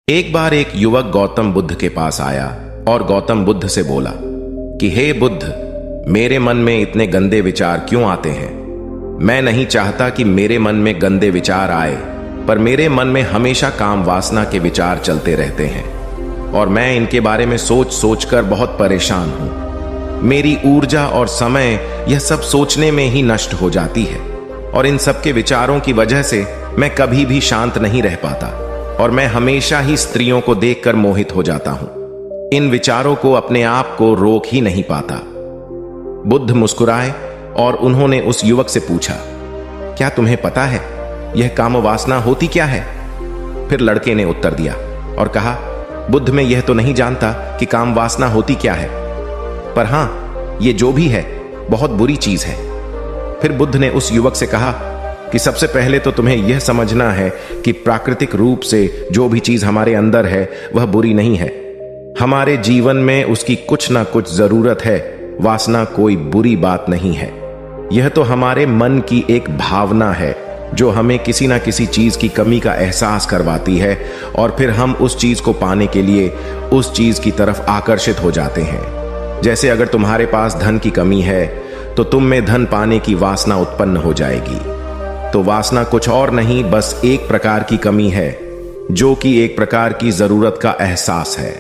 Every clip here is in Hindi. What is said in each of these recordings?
एक बार एक युवक गौतम बुद्ध के पास आया और गौतम बुद्ध से बोला कि हे बुद्ध, मेरे मन में इतने गंदे विचार क्यों आते हैं। मैं नहीं चाहता कि मेरे मन में गंदे विचार आए, पर मेरे मन में हमेशा काम वासना के विचार चलते रहते हैं और मैं इनके बारे में सोच सोच कर बहुत परेशान हूं। मेरी ऊर्जा और समय यह सब सोचने में ही नष्ट हो जाती है और इन सब के विचारों की वजह से मैं कभी भी शांत नहीं रह पाता और मैं हमेशा ही स्त्रियों को देखकर मोहित हो जाता हूं। इन विचारों को अपने आप को रोक ही नहीं पाता। बुद्ध मुस्कुराए और उन्होंने उस युवक से पूछा, क्या तुम्हें पता है यह काम वासना होती क्या है? फिर लड़के ने उत्तर दिया और कहा, बुद्ध, मैं यह तो नहीं जानता कि काम वासना होती क्या है, पर हां, यह जो भी है बहुत बुरी चीज है। फिर बुद्ध ने उस युवक से कहा कि सबसे पहले तो तुम्हें यह समझना है कि प्राकृतिक रूप से जो भी चीज हमारे अंदर है वह बुरी नहीं है। हमारे जीवन में उसकी कुछ ना कुछ जरूरत है। वासना कोई बुरी बात नहीं है। यह तो हमारे मन की एक भावना है जो हमें किसी ना किसी चीज की कमी का एहसास करवाती है और फिर हम उस चीज को पाने के लिए उस चीज की तरफ आकर्षित हो जाते हैं। जैसे अगर तुम्हारे पास धन की कमी है तो तुम में धन पाने की वासना उत्पन्न हो जाएगी। तो वासना कुछ और नहीं, बस एक प्रकार की कमी है जो कि एक प्रकार की जरूरत का एहसास है।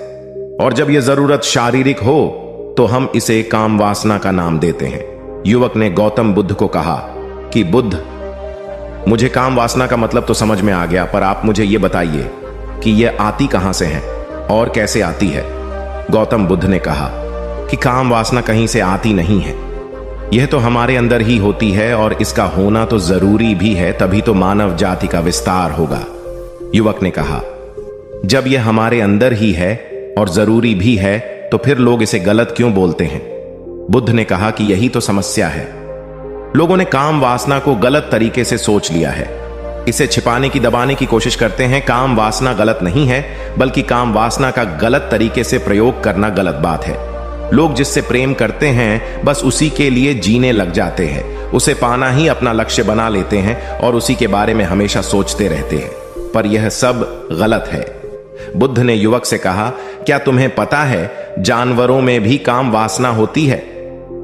और जब यह जरूरत शारीरिक हो तो हम इसे काम वासना का नाम देते हैं। युवक ने गौतम बुद्ध को कहा कि बुद्ध, मुझे काम वासना का मतलब तो समझ में आ गया, पर आप मुझे यह बताइए कि यह आती कहां से है और कैसे आती है। गौतम बुद्ध ने कहा कि काम वासना कहीं से आती नहीं है, यह तो हमारे अंदर ही होती है और इसका होना तो जरूरी भी है, तभी तो मानव जाति का विस्तार होगा। युवक ने कहा, जब यह हमारे अंदर ही है और जरूरी भी है तो फिर लोग इसे गलत क्यों बोलते हैं? बुद्ध ने कहा कि यही तो समस्या है। लोगों ने काम वासना को गलत तरीके से सोच लिया है। इसे छिपाने की, दबाने की कोशिश करते हैं। काम वासना गलत नहीं है, बल्कि काम वासना का गलत तरीके से प्रयोग करना गलत बात है। लोग जिससे प्रेम करते हैं बस उसी के लिए जीने लग जाते हैं, उसे पाना ही अपना लक्ष्य बना लेते हैं और उसी के बारे में हमेशा सोचते रहते हैं, पर यह सब गलत है। बुद्ध ने युवक से कहा, क्या तुम्हें पता है जानवरों में भी काम वासना होती है?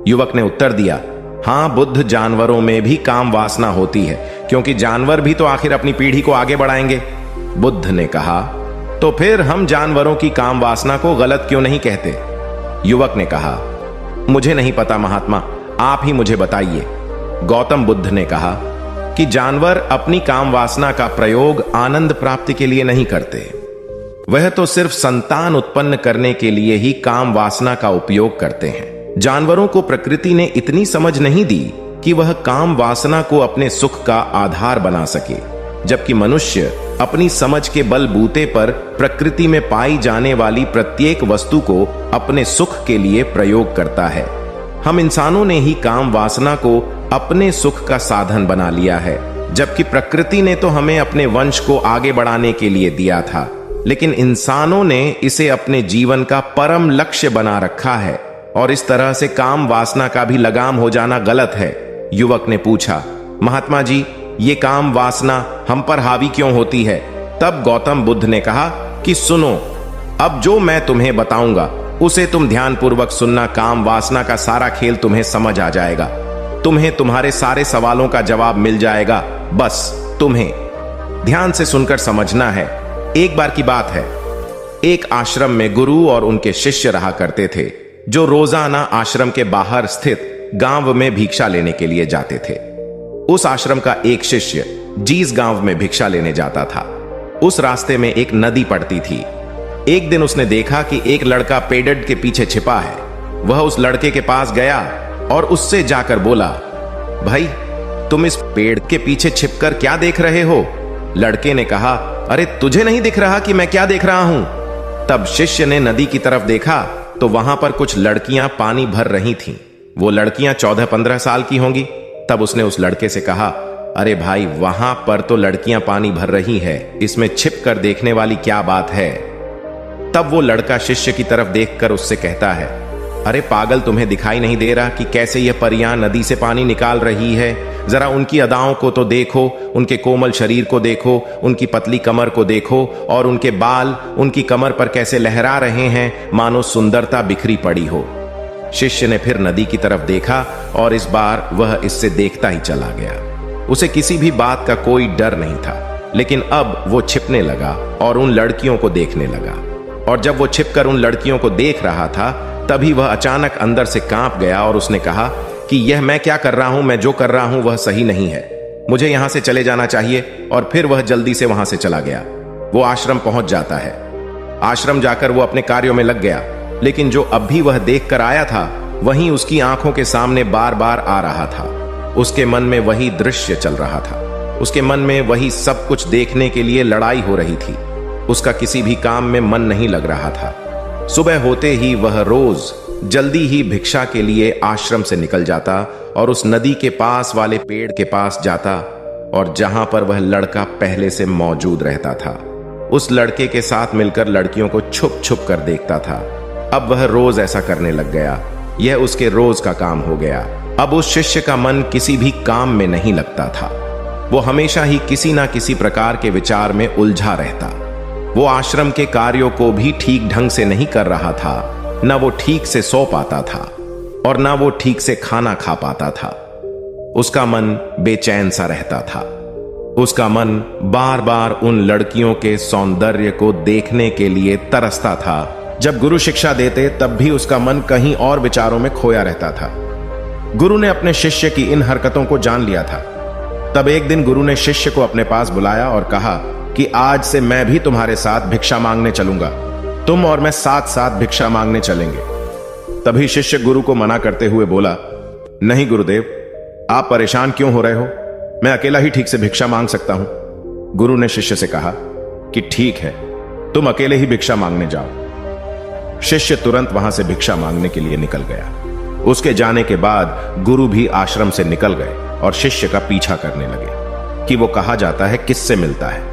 युवक ने उत्तर दिया, हां बुद्ध, जानवरों में भी काम वासना होती है, क्योंकि जानवर भी तो आखिर अपनी पीढ़ी को आगे बढ़ाएंगे। बुद्ध ने कहा, तो फिर हम जानवरों की काम वासना को गलत क्यों नहीं कहते? युवक ने कहा, मुझे नहीं पता महात्मा, आप ही मुझे बताइए। गौतम बुद्ध ने कहा कि जानवर अपनी काम वासना का प्रयोग आनंद प्राप्ति के लिए नहीं करते, वह तो सिर्फ संतान उत्पन्न करने के लिए ही काम वासना का उपयोग करते हैं। जानवरों को प्रकृति ने इतनी समझ नहीं दी कि वह काम वासना को अपने सुख का आधार बना सके, जबकि मनुष्य अपनी समझ के बलबूते पर प्रकृति में पाई जाने वाली प्रत्येक वस्तु को अपने सुख के लिए प्रयोग करता है। हम इंसानों ने ही काम वासना को अपने सुख का साधन बना लिया है, जबकि प्रकृति ने तो हमें अपने वंश को आगे बढ़ाने के लिए दिया था, लेकिन इंसानों ने इसे अपने जीवन का परम लक्ष्य बना रखा है और इस तरह से काम वासना का भी लगाम हो जाना गलत है। युवक ने पूछा, महात्मा जी, ये काम वासना हम पर हावी क्यों होती है? तब गौतम बुद्ध ने कहा कि सुनो, अब जो मैं तुम्हें बताऊंगा उसे तुम ध्यानपूर्वक सुनना। काम वासना का सारा खेल तुम्हें समझ आ जाएगा, तुम्हें तुम्हारे सारे सवालों का जवाब मिल जाएगा। बस तुम्हें ध्यान से सुनकर समझना है। एक बार की बात है, एक आश्रम में गुरु और उनके शिष्य रहा करते थे, जो रोजाना आश्रम के बाहर स्थित गांव में भिक्षा लेने के लिए जाते थे। उस आश्रम का एक शिष्य जिस गांव में भिक्षा लेने जाता था, उस रास्ते में एक नदी पड़ती थी। एक दिन उसने देखा कि एक लड़का पेड़ के पीछे छिपा है। वह उस लड़के के पास गया और उससे जाकर बोला, भाई, तुम इस पेड़ के पीछे छिपकर क्या देख रहे हो? लड़के ने कहा, अरे तुझे नहीं दिख रहा कि मैं क्या देख रहा हूं? तब शिष्य ने नदी की तरफ देखा तो वहां पर कुछ लड़कियां पानी भर रही थीं। वो लड़कियां 14-15 साल की होंगी। तब उसने उस लड़के से कहा, अरे भाई, वहां पर तो लड़कियां पानी भर रही है, इसमें छिप कर देखने वाली क्या बात है? तब वो लड़का शिष्य की तरफ देखकर उससे कहता है, अरे पागल, तुम्हें दिखाई नहीं दे रहा कि कैसे यह परियां नदी से पानी निकाल रही है जरा उनकी अदाओं को तो देखो, उनके कोमल शरीर को देखो, उनकी पतली कमर को देखो, और उनके बाल उनकी कमर पर कैसे लहरा रहे हैं, मानो सुंदरता बिखरी पड़ी हो। शिष्य ने फिर नदी की तरफ देखा और इस बार वह इससे देखता ही चला गया। उसे किसी भी बात का कोई डर नहीं था, लेकिन अब वो छिपने लगा और उन लड़कियों को देखने लगा। और जब वो छिपकर उन लड़कियों को देख रहा था, तभी वह अचानक अंदर से कांप गया और उसने कहा कि यह मैं क्या कर रहा हूं, मैं जो कर रहा हूं वह सही नहीं है, मुझे यहां से चले जाना चाहिए। और फिर वह जल्दी से वहां से चला गया। वो आश्रम पहुंच जाता है। आश्रम जाकर वो अपने कार्यों में लग गया, लेकिन जो अब भी वह देख कर आया था वहीं उसकी आंखों के सामने बार बार आ रहा था। उसके मन में वही दृश्य चल रहा था, उसके मन में वही सब कुछ देखने के लिए लड़ाई हो रही थी। उसका किसी भी काम में मन नहीं लग रहा था। सुबह होते ही वह रोज जल्दी ही भिक्षा के लिए आश्रम से निकल जाता और उस नदी के पास वाले पेड़ के पास जाता, और जहां पर वह लड़का पहले से मौजूद रहता था उस लड़के के साथ मिलकर लड़कियों को छुप छुप कर देखता था। अब वह रोज ऐसा करने लग गया, यह उसके रोज का काम हो गया। अब उस शिष्य का मन किसी भी काम में नहीं लगता था। वो हमेशा ही किसी ना किसी प्रकार के विचार में उलझा रहता। वो आश्रम के कार्यों को भी ठीक ढंग से नहीं कर रहा था, न वो ठीक से सो पाता था और न वो ठीक से खाना खा पाता था। उसका मन बेचैन सा रहता था। उसका मन बार बार उन लड़कियों के सौंदर्य को देखने के लिए तरसता था। जब गुरु शिक्षा देते तब भी उसका मन कहीं और विचारों में खोया रहता था। गुरु ने अपने शिष्य की इन हरकतों को जान लिया था। तब एक दिन गुरु ने शिष्य को अपने पास बुलाया और कहा कि आज से मैं भी तुम्हारे साथ भिक्षा मांगने चलूंगा। तुम और मैं साथ साथ भिक्षा मांगने चलेंगे। तभी शिष्य गुरु को मना करते हुए बोला, नहीं गुरुदेव, आप परेशान क्यों हो रहे हो, मैं अकेला ही ठीक से भिक्षा मांग सकता हूं। गुरु ने शिष्य से कहा कि ठीक है, तुम अकेले ही भिक्षा मांगने जाओ। शिष्य तुरंत वहां से भिक्षा मांगने के लिए निकल गया। उसके जाने के बाद गुरु भी आश्रम से निकल गए और शिष्य का पीछा करने लगे कि वो कहा जाता है, किससे मिलता है।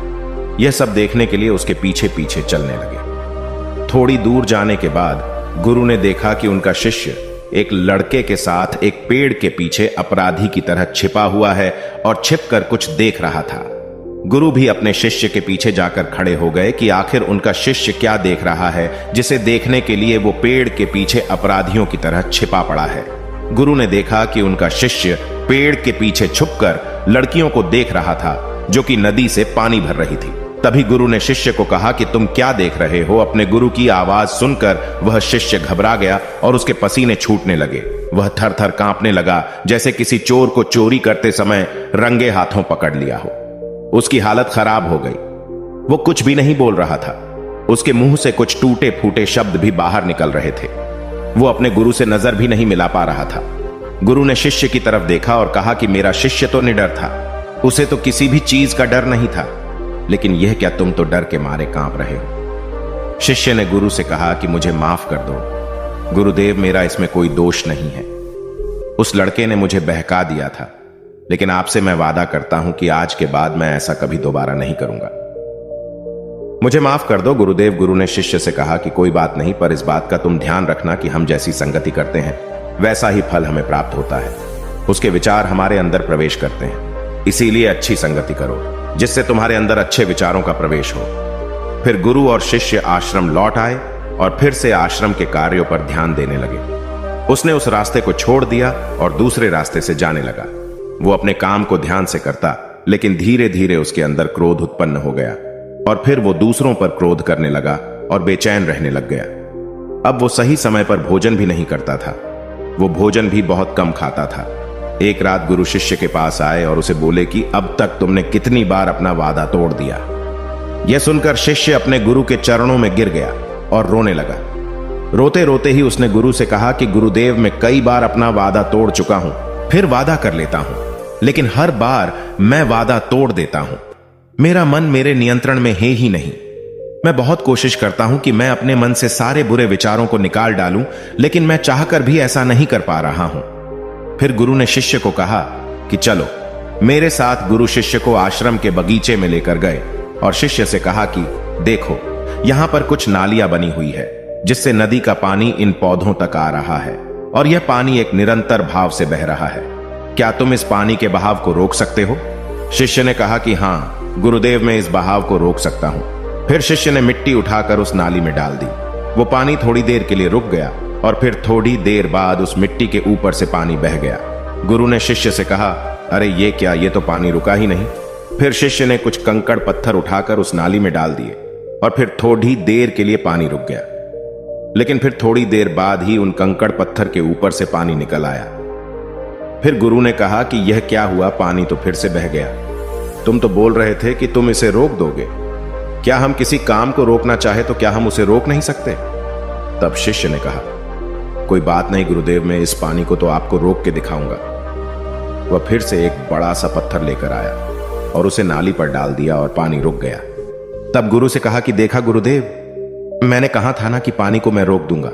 यह सब देखने के लिए उसके पीछे पीछे चलने लगे। थोड़ी दूर जाने के बाद गुरु ने देखा कि उनका शिष्य एक लड़के के साथ एक पेड़ के पीछे अपराधी की तरह छिपा हुआ है और छिपकर कुछ देख रहा था। गुरु भी अपने शिष्य के पीछे जाकर खड़े हो गए कि आखिर उनका शिष्य क्या देख रहा है, जिसे देखने के लिए वो पेड़ के पीछे अपराधियों की तरह छिपा पड़ा है। गुरु ने देखा कि उनका शिष्य पेड़ के पीछे छुपकर लड़कियों को देख रहा था जो कि नदी से पानी भर रही थी। तभी गुरु ने शिष्य को कहा कि तुम क्या देख रहे हो। अपने गुरु की आवाज सुनकर वह शिष्य घबरा गया और उसके पसीने छूटने लगे। वह थर थर कांपने लगा, जैसे किसी चोर को चोरी करते समय रंगे हाथों पकड़ लिया हो। उसकी हालत खराब हो गई। वो कुछ भी नहीं बोल रहा था। उसके मुंह से कुछ टूटे फूटे शब्द भी बाहर निकल रहे थे। वो अपने गुरु से नजर भी नहीं मिला पा रहा था। गुरु ने शिष्य की तरफ देखा और कहा कि मेरा शिष्य तो निडर था, उसे तो किसी भी चीज का डर नहीं था, लेकिन यह क्या तुम तो डर के मारे कांप रहे हो। शिष्य ने गुरु से कहा कि मुझे माफ कर दो गुरुदेव, मेरा इसमें कोई दोष नहीं है। उस लड़के ने मुझे बहका दिया था, लेकिन आपसे मैं वादा करता हूं कि आज के बाद मैं ऐसा कभी दोबारा नहीं करूंगा। मुझे माफ कर दो गुरुदेव। गुरु ने शिष्य से कहा कि कोई बात नहीं, पर इस बात का तुम ध्यान रखना कि हम जैसी संगति करते हैं वैसा ही फल हमें प्राप्त होता है। उसके विचार हमारे अंदर प्रवेश करते हैं, इसीलिए अच्छी संगति करो जिससे तुम्हारे अंदर अच्छे विचारों का प्रवेश हो। फिर गुरु और शिष्य आश्रम लौट आए और फिर से आश्रम के कार्यों पर ध्यान देने लगे। उसने उस रास्ते को छोड़ दिया और दूसरे रास्ते से जाने लगा। वो अपने काम को ध्यान से करता, लेकिन धीरे धीरे उसके अंदर क्रोध उत्पन्न हो गया और फिर वो दूसरों पर क्रोध करने लगा और बेचैन रहने लग गया। अब वो सही समय पर भोजन भी नहीं करता था। वो भोजन भी बहुत कम खाता था। एक रात गुरु शिष्य के पास आए और उसे बोले कि अब तक तुमने कितनी बार अपना वादा तोड़ दिया। यह सुनकर शिष्य अपने गुरु के चरणों में गिर गया और रोने लगा। रोते रोते ही उसने गुरु से कहा कि गुरुदेव, मैं कई बार अपना वादा तोड़ चुका हूं, फिर वादा कर लेता हूं, लेकिन हर बार मैं वादा तोड़ देता हूं। मेरा मन मेरे नियंत्रण में है ही नहीं। मैं बहुत कोशिश करता हूं कि मैं अपने मन से सारे बुरे विचारों को निकाल डालूं, लेकिन मैं चाहकर भी ऐसा नहीं कर पा रहा हूं। फिर गुरु ने शिष्य को कहा कि चलो मेरे साथ। गुरु शिष्य को आश्रम के बगीचे में लेकर गए और शिष्य से कहा कि देखो, यहां पर कुछ नालियां बनी हुई है जिससे नदी का पानी इन पौधों तक आ रहा है और यह पानी एक निरंतर भाव से बह रहा है। क्या तुम इस पानी के बहाव को रोक सकते हो? शिष्य ने कहा कि हां गुरुदेव, मैं इस बहाव को रोक सकता हूं। फिर शिष्य ने मिट्टी उठाकर उस नाली में डाल दी। वो पानी थोड़ी देर के लिए रुक गया और फिर थोड़ी देर बाद उस मिट्टी के ऊपर से पानी बह गया। गुरु ने शिष्य से कहा, अरे ये क्या, ये तो पानी रुका ही नहीं। फिर शिष्य ने कुछ कंकड़ पत्थर उठाकर उस नाली में डाल दिए और फिर थोड़ी देर के लिए पानी रुक गया। लेकिन फिर थोड़ी देर बाद ही उन कंकड़ पत्थर के ऊपर से पानी निकल आया। फिर गुरु ने कहा कि यह क्या हुआ, पानी तो फिर से बह गया। तुम तो बोल रहे थे कि तुम इसे रोक दोगे। क्या हम किसी काम को रोकना चाहे तो क्या हम उसे रोक नहीं सकते? तब शिष्य ने कहा, कोई बात नहीं गुरुदेव, मैं इस पानी को तो आपको रोक के दिखाऊंगा। वह फिर से एक बड़ा सा पत्थर लेकर आया और उसे नाली पर डाल दिया और पानी रुक गया। तब गुरु से कहा कि देखा गुरुदेव, मैंने कहा था ना कि पानी को मैं रोक दूंगा।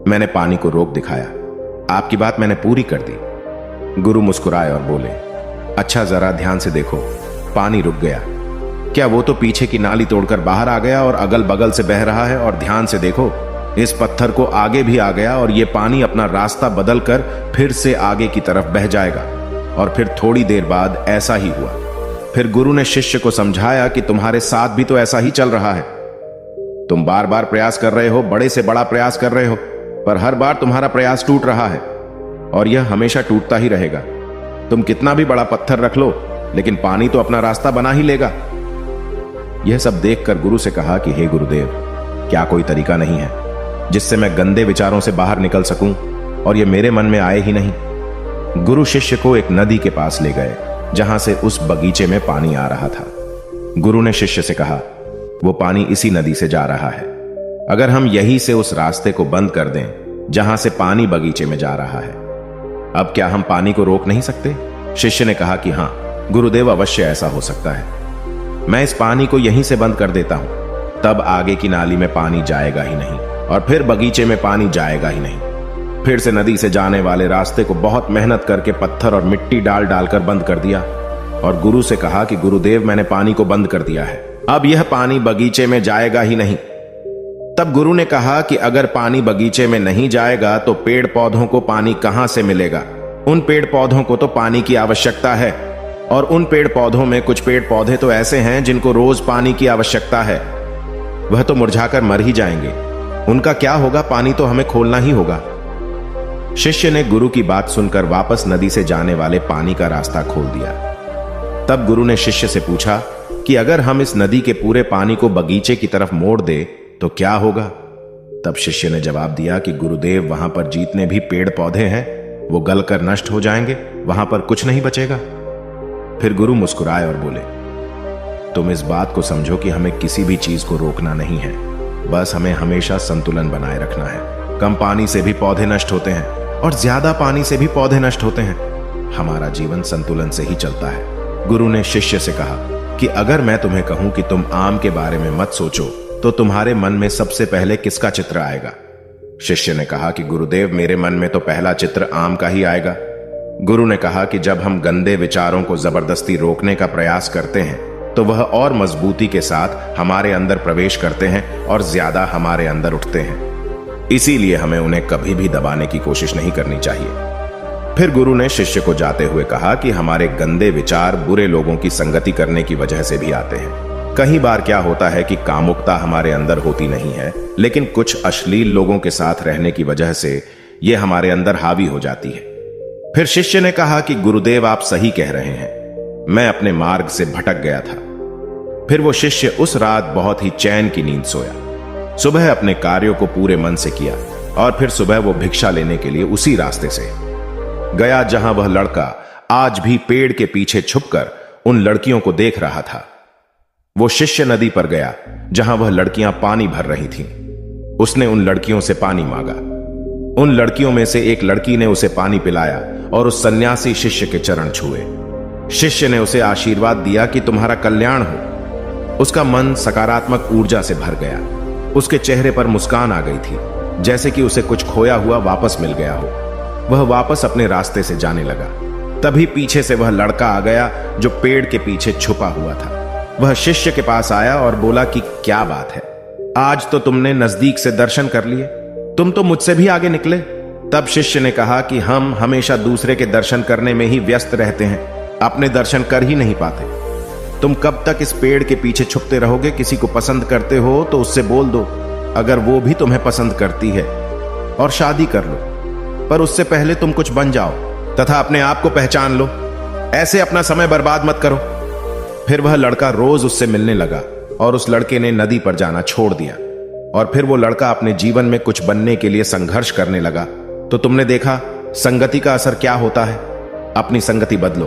मैंने पानी को रोक दिखाया, आपकी बात मैंने पूरी कर दी। गुरु मुस्कुराए और बोले, अच्छा जरा ध्यान से देखो, पानी रुक गया। क्या वो तो पीछे की नाली तोड़कर बाहर आ गया और अगल बगल से बह रहा है, और ध्यान से देखो इस पत्थर को आगे भी आ गया और ये पानी अपना रास्ता बदलकर फिर से आगे की तरफ बह जाएगा। और फिर थोड़ी देर बाद ऐसा ही हुआ। फिर गुरु ने शिष्य को समझाया कि तुम्हारे साथ भी तो ऐसा ही चल रहा है। तुम बार बार प्रयास कर रहे हो, बड़े से बड़ा प्रयास कर रहे हो, पर हर बार तुम्हारा प्रयास टूट रहा है और यह हमेशा टूटता ही रहेगा। तुम कितना भी बड़ा पत्थर रख लो, लेकिन पानी तो अपना रास्ता बना ही लेगा। यह सब देखकर गुरु से कहा कि हे गुरुदेव, क्या कोई तरीका नहीं है जिससे मैं गंदे विचारों से बाहर निकल सकूं और ये मेरे मन में आए ही नहीं। गुरु शिष्य को एक नदी के पास ले गए जहां से उस बगीचे में पानी आ रहा था। गुरु ने शिष्य से कहा, वो पानी इसी नदी से जा रहा है। अगर हम यहीं से उस रास्ते को बंद कर दें जहां से पानी बगीचे में जा रहा है, अब क्या हम पानी को रोक नहीं सकते? शिष्य ने कहा कि हां गुरुदेव, अवश्य ऐसा हो सकता है। मैं इस पानी को यहीं से बंद कर देता हूं, तब आगे की नाली में पानी जाएगा ही नहीं और फिर बगीचे में पानी जाएगा ही नहीं। फिर से नदी से जाने वाले रास्ते को बहुत मेहनत करके पत्थर और मिट्टी डाल डालकर बंद कर दिया और गुरु से कहा कि गुरुदेव, मैंने पानी को बंद कर दिया है, अब यह पानी बगीचे में जाएगा ही नहीं। तब गुरु ने कहा कि अगर पानी बगीचे में नहीं जाएगा तो पेड़ पौधों को पानी कहां से मिलेगा? उन पेड़ पौधों को तो पानी की आवश्यकता है, और उन पेड़ पौधों में कुछ पेड़ पौधे तो ऐसे हैं जिनको रोज पानी की आवश्यकता है। वह तो मुरझाकर मर ही जाएंगे, उनका क्या होगा? पानी तो हमें खोलना ही होगा। शिष्य ने गुरु की बात सुनकर वापस नदी से जाने वाले पानी का रास्ता खोल दिया। तब गुरु ने शिष्य से पूछा कि अगर हम इस नदी के पूरे पानी को बगीचे की तरफ मोड़ दे तो क्या होगा? तब शिष्य ने जवाब दिया कि गुरुदेव, वहां पर जितने भी पेड़ पौधे हैं वो गलकर नष्ट हो जाएंगे, वहां पर कुछ नहीं बचेगा। फिर गुरु मुस्कुराए और बोले, तुम इस बात को समझो कि हमें किसी भी चीज को रोकना नहीं है, बस हमें हमेशा संतुलन बनाए रखना है। कम पानी से भी पौधे नष्ट होते हैं और ज्यादा पानी से भी पौधे नष्ट होते हैं। हमारा जीवन संतुलन से ही चलता है। गुरु ने शिष्य से कहा कि अगर मैं तुम्हें कहूं कि तुम आम के बारे में मत सोचो तो तुम्हारे मन में सबसे पहले किसका चित्र आएगा? शिष्य ने कहा कि गुरुदेव, मेरे मन में तो पहला चित्र आम का ही आएगा। गुरु ने कहा कि जब हम गंदे विचारों को जबरदस्ती रोकने का प्रयास करते हैं तो वह और मजबूती के साथ हमारे अंदर प्रवेश करते हैं और ज्यादा हमारे अंदर उठते हैं। इसीलिए हमें उन्हें कभी भी दबाने की कोशिश नहीं करनी चाहिए। फिर गुरु ने शिष्य को जाते हुए कहा कि हमारे गंदे विचार बुरे लोगों की संगति करने की वजह से भी आते हैं। कई बार क्या होता है कि कामुकता हमारे अंदर होती नहीं है, लेकिन कुछ अश्लील लोगों के साथ रहने की वजह से यह हमारे अंदर हावी हो जाती है। फिर शिष्य ने कहा कि गुरुदेव, आप सही कह रहे हैं, मैं अपने मार्ग से भटक गया था। फिर वो शिष्य उस रात बहुत ही चैन की नींद सोया। सुबह अपने कार्यों को पूरे मन से किया और फिर सुबह वो भिक्षा लेने के लिए उसी रास्ते से गया जहां वह लड़का आज भी पेड़ के पीछे छुपकर उन लड़कियों को देख रहा था। वो शिष्य नदी पर गया जहां वह लड़कियां पानी भर रही थीं। उसने उन लड़कियों से पानी मांगा। उन लड़कियों में से एक लड़की ने उसे पानी पिलाया और उस सन्यासी शिष्य के चरण छुए। शिष्य ने उसे आशीर्वाद दिया कि तुम्हारा कल्याण हो। उसका मन सकारात्मक ऊर्जा से भर गया। उसके चेहरे पर मुस्कान आ गई थी, जैसे कि उसे कुछ खोया हुआ वापस मिल गया हो। वह वापस अपने रास्ते से जाने लगा। तभी पीछे से वह लड़का आ गया जो पेड़ के पीछे छुपा हुआ था। वह शिष्य के पास आया और बोला कि क्या बात है, आज तो तुमने नजदीक से दर्शन कर लिए, तुम तो मुझसे भी आगे निकले। तब शिष्य ने कहा कि हम हमेशा दूसरे के दर्शन करने में ही व्यस्त रहते हैं, अपने दर्शन कर ही नहीं पाते। तुम कब तक इस पेड़ के पीछे छुपते रहोगे? किसी को पसंद करते हो तो उससे बोल दो, अगर वो भी तुम्हें पसंद करती है, और शादी कर लो। पर उससे पहले तुम कुछ बन जाओ तथा अपने आप को पहचान लो। ऐसे अपना समय बर्बाद मत करो। फिर वह लड़का रोज उससे मिलने लगा और उस लड़के ने नदी पर जाना छोड़ दिया। और फिर वो लड़का अपने जीवन में कुछ बनने के लिए संघर्ष करने लगा। तो तुमने देखा संगति का असर क्या होता है। अपनी संगति बदलो,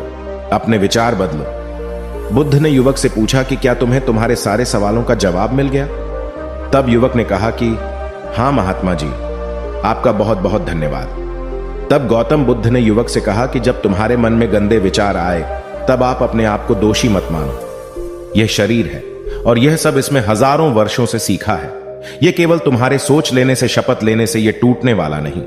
अपने विचार बदलो। बुद्ध ने युवक से पूछा कि क्या तुम्हें तुम्हारे सारे सवालों का जवाब मिल गया? तब युवक ने कहा कि हां महात्मा जी, आपका बहुत बहुत धन्यवाद। तब गौतम बुद्ध ने युवक से कहा कि जब तुम्हारे मन में गंदे विचार आए तब आप अपने आप को दोषी मत मानो। यह शरीर है और यह सब इसमें हजारों वर्षों से सीखा है। यह केवल तुम्हारे सोच लेने से, शपथ लेने से यह टूटने वाला नहीं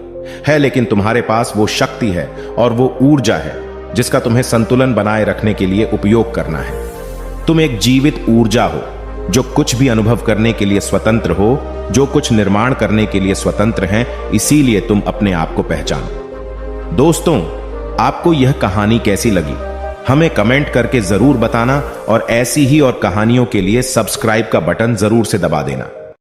है, लेकिन तुम्हारे पास वो शक्ति है और वो ऊर्जा है जिसका तुम्हें संतुलन बनाए रखने के लिए उपयोग करना है। तुम एक जीवित ऊर्जा हो जो कुछ भी अनुभव करने के लिए स्वतंत्र हो, जो कुछ निर्माण करने के लिए स्वतंत्र हैं। इसीलिए तुम अपने आप को पहचानो। दोस्तों, आपको यह कहानी कैसी लगी हमें कमेंट करके जरूर बताना, और ऐसी ही और कहानियों के लिए सब्सक्राइब का बटन जरूर से दबा देना।